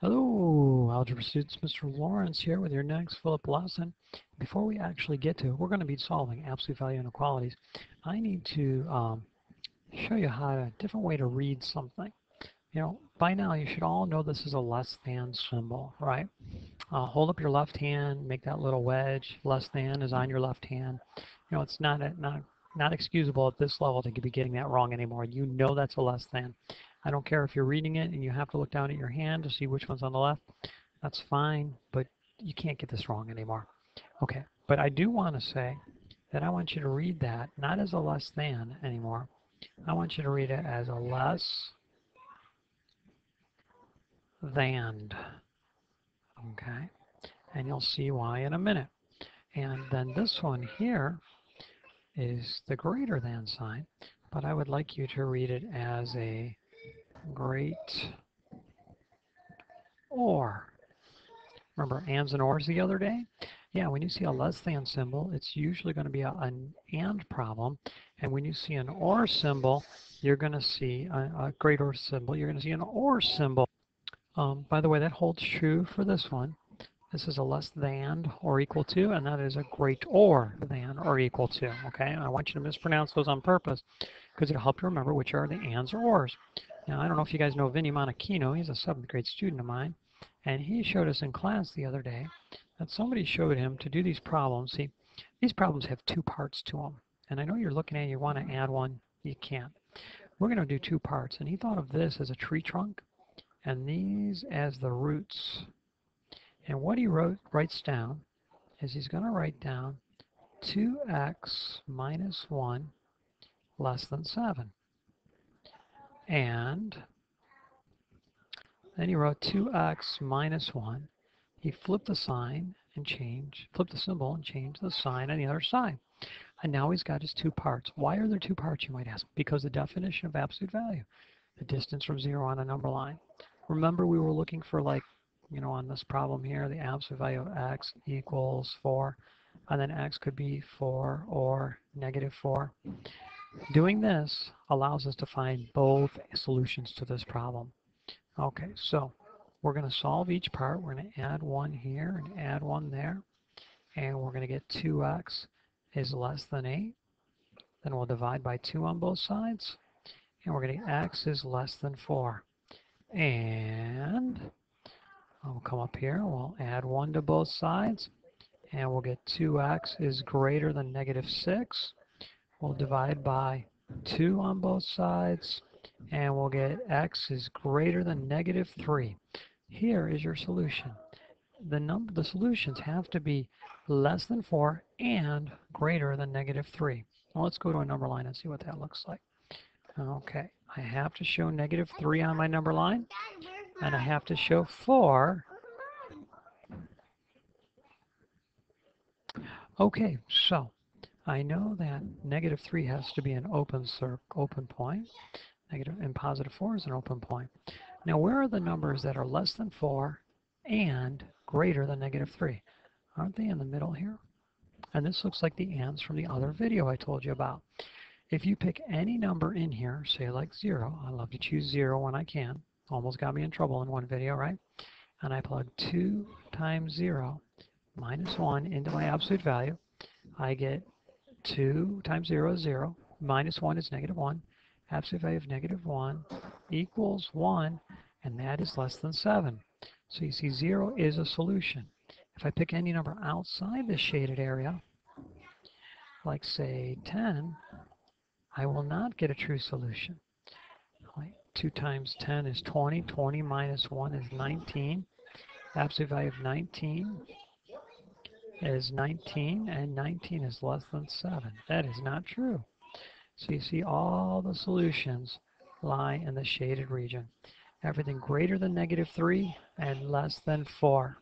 Hello, algebra students. Mr. Lawrence here with your next Philip lesson. Before we actually get to it, we're going to be solving absolute value inequalities. I need to show you a different way to read something. By now you should all know this is a less than symbol, right? Hold up your left hand, make that little wedge. Less than is on your left hand. It's not excusable at this level to be getting that wrong anymore. You know that's a less than. I don't care if you're reading it and you have to look down at your hand to see which one's on the left. That's fine, but you can't get this wrong anymore. Okay, but I do want to say that I want you to read that not as a less than anymore. I want you to read it as a less than. Okay, and you'll see why in a minute. And then this one here is the greater than sign, but I would like you to read it as a great or. Remember ands and ors the other day? Yeah, when you see a less than symbol, it's usually going to be an and problem. And when you see an or symbol, you're going to see a greater symbol. You're going to see an or symbol. By the way, that holds true for this one. This is a less than or equal to, and that is a greater than or equal to. Okay, and I want you to mispronounce those on purpose because it'll help you remember which are the ands or ors. Now, I don't know if you guys know Vinny Monachino. He's a 7th grade student of mine. And he showed us in class the other day that somebody showed him to do these problems. See, these problems have two parts to them. And I know you're looking at it, you want to add one, you can't. We're going to do two parts. And he thought of this as a tree trunk and these as the roots. And what he writes down is he's going to write down 2x minus 1 less than 7. And then he wrote 2x minus 1. He flipped the sign and flipped the symbol and changed the sign on the other side. And now he's got his two parts. Why are there two parts, you might ask? Because the definition of absolute value, the distance from 0 on a number line. Remember we were looking for, like, on this problem here, the absolute value of x equals 4. And then x could be 4 or negative 4. Doing this allows us to find both solutions to this problem. Okay, so we're going to solve each part. We're going to add 1 here and add 1 there. And we're going to get 2x is less than 8. Then we'll divide by 2 on both sides. And we're going to get x is less than 4. And we'll come up here. We'll add 1 to both sides. And we'll get 2x is greater than negative 6. We'll divide by 2 on both sides. And we'll get x is greater than negative 3. Here is your solution. The solutions have to be less than 4 and greater than negative 3. Now let's go to a number line and see what that looks like. Okay, I have to show negative 3 on my number line, and I have to show 4. Okay, so I know that negative 3 has to be an open point. Negative and positive 4 is an open point. Now, where are the numbers that are less than 4 and greater than negative 3? Aren't they in the middle here? And this looks like the ands from the other video I told you about. If you pick any number in here, say like 0, I love to choose 0 when I can. Almost got me in trouble in one video, right? And I plug 2 times 0 minus 1 into my absolute value. I get 2 times 0 is 0. Minus 1 is negative 1. Absolute value of negative 1 equals 1, and that is less than 7. So you see 0 is a solution. If I pick any number outside the shaded area, like say 10, I will not get a true solution. 2 times 10 is 20. 20 minus 1 is 19. Absolute value of 19 is 19, and 19 is less than 7. That is not true. So you see all the solutions lie in the shaded region. Everything greater than negative 3 and less than 4.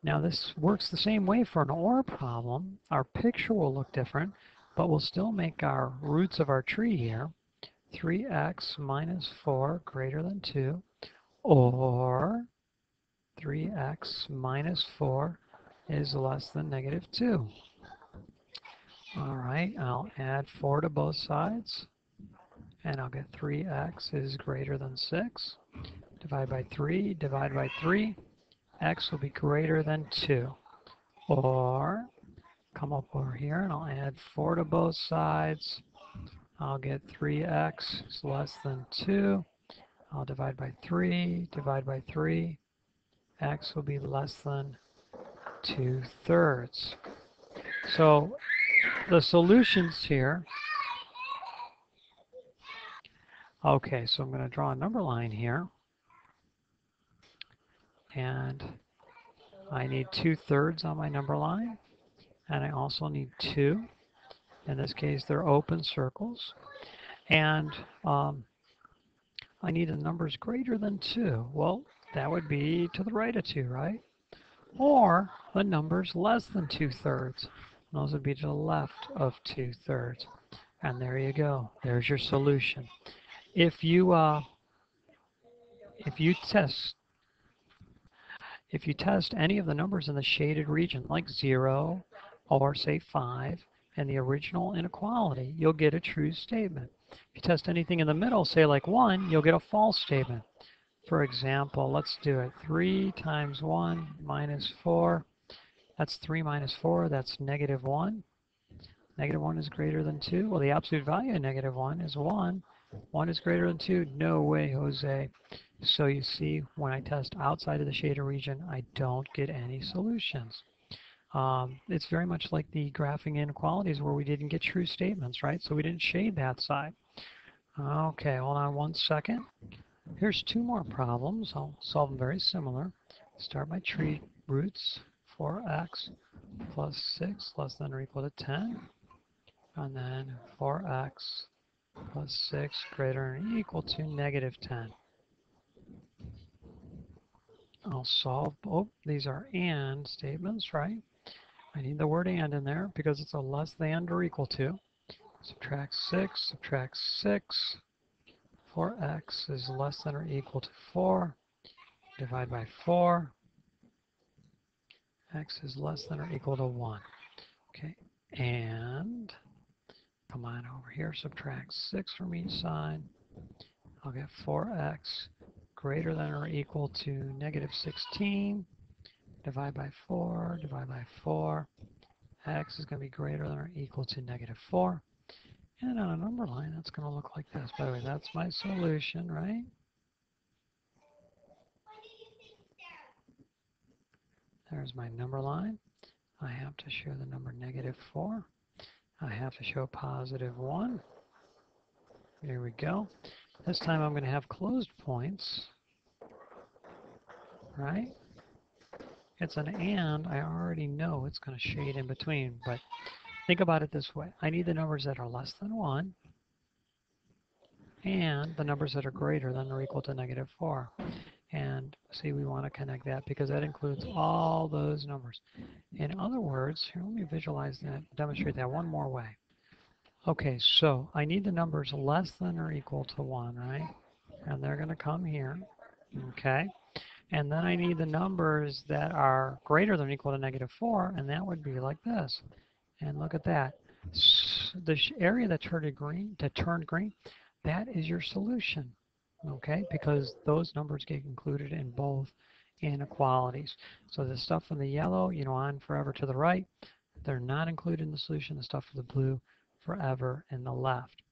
Now this works the same way for an OR problem. Our picture will look different, but we'll still make our roots of our tree here 3x minus 4 greater than 2, or 3x minus 4 is less than negative 2. All right, I'll add 4 to both sides, and I'll get 3x is greater than 6. divide by 3, divide by 3, x will be greater than 2. Or, come up over here and I'll add 4 to both sides. I'll get 3x is less than 2. I'll divide by 3, divide by 3. X will be less than 2/3. So the solutions here, okay, so I'm going to draw a number line here. And I need 2/3 on my number line. And I also need 2. In this case, they're open circles. And I need the numbers greater than 2. Well, that would be to the right of 2, right? Or the numbers less than 2/3. Those would be to the left of 2/3. And there you go. There's your solution. If you test any of the numbers in the shaded region, like 0 or say 5, and the original inequality, you'll get a true statement. If you test anything in the middle, say like 1, you'll get a false statement. For example, let's do it. 3 times 1 minus 4. That's 3 minus 4. That's -1. -1 is greater than 2. Well, the absolute value of -1 is 1. 1 is greater than 2. No way, Jose. So you see, when I test outside of the shaded region, I don't get any solutions. It's very much like the graphing inequalities where we didn't get true statements, right? So we didn't shade that side. Okay, hold on one second. Here's 2 more problems. I'll solve them very similar. Start my tree roots. 4x plus 6 less than or equal to 10. And then 4x plus 6 greater than or equal to -10. I'll solve, oh, these are and statements, right? I need the word and in there because it's a less than or equal to. Subtract 6, subtract 6. 4x is less than or equal to 4. Divide by 4. X is less than or equal to 1. Okay, and come on over here, subtract 6 from each side. I'll get 4x greater than or equal to -16. Divide by 4, divide by 4. X is going to be greater than or equal to -4. And on a number line, that's going to look like this. By the way, that's my solution, right? There's my number line. I have to show the number -4. I have to show +1. Here we go. This time I'm going to have closed points, right? It's an and. I already know it's going to shade in between, but think about it this way. I need the numbers that are less than 1 and the numbers that are greater than or equal to -4. And see, we want to connect that because that includes all those numbers. In other words, here, let me visualize that, demonstrate that one more way. Okay, so I need the numbers less than or equal to 1, right? And they're going to come here, okay? And then I need the numbers that are greater than or equal to -4, and that would be like this. And look at that. The area that turned green, that is your solution, okay? Because those numbers get included in both inequalities. So the stuff in the yellow, on forever to the right, they're not included in the solution. The stuff in the blue, forever in the left.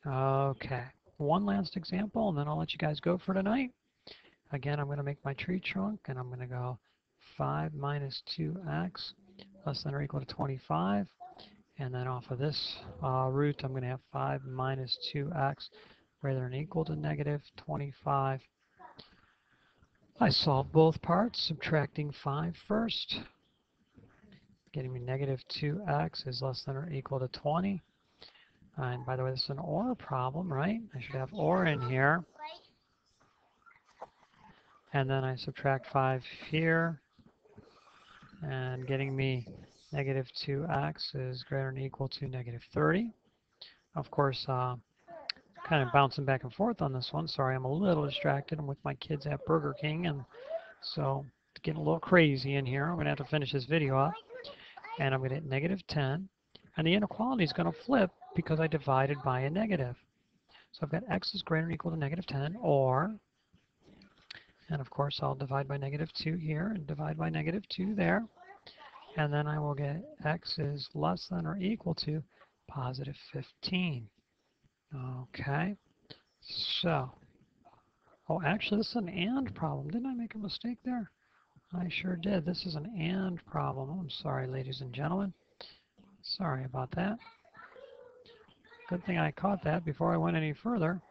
Okay, one last example, and then I'll let you guys go for tonight. Again, I'm going to make my tree trunk, and I'm going to go 5 minus 2x less than or equal to 25. And then off of this root, I'm going to have 5 minus 2x greater than or equal to -25. I solve both parts, subtracting 5 first. Getting me -2x is less than or equal to 20. And by the way, this is an OR problem, right? I should have OR in here. And then I subtract 5 here. And getting me -2x is greater than or equal to -30. Of course, kind of bouncing back and forth on this one. Sorry, I'm a little distracted. I'm with my kids at Burger King, and so it's getting a little crazy in here. I'm going to have to finish this video up. And I'm going to hit -10. And the inequality is going to flip because I divided by a negative. So I've got x is greater than or equal to -10, or And of course, I'll divide by -2 here and divide by -2 there. And then I will get x is less than or equal to positive 15. Okay, so, oh, actually, this is an and problem. Didn't I make a mistake there? I sure did. This is an and problem. I'm sorry, ladies and gentlemen. Sorry about that. Good thing I caught that before I went any further.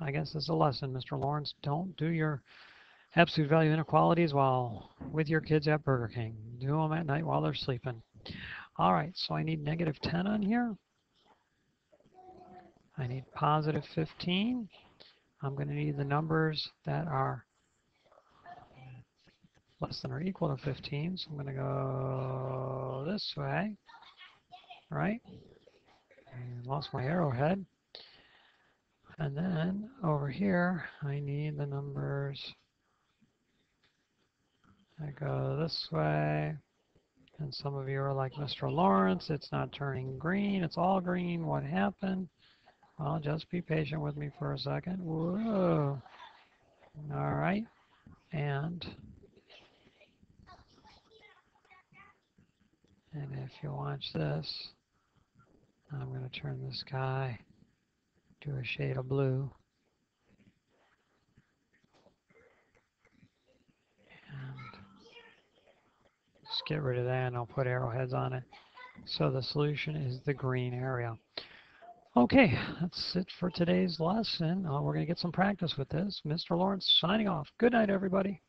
I guess this is a lesson, Mr. Lawrence. Don't do your absolute value inequalities while with your kids at Burger King. Do them at night while they're sleeping. All right, so I need -10 on here. I need positive 15. I'm going to need the numbers that are less than or equal to 15. So I'm going to go this way, right? I lost my arrowhead. And then over here, I need the numbers that go this way. And some of you are like, Mr. Lawrence, it's not turning green. It's all green. What happened? Well, just be patient with me for a second. Whoa. All right. And if you watch this, I'm going to turn this guy to a shade of blue. And just get rid of that, and I'll put arrowheads on it. So the solution is the green area. Okay, that's it for today's lesson. We're going to get some practice with this. Mr. Lawrence signing off. Good night, everybody.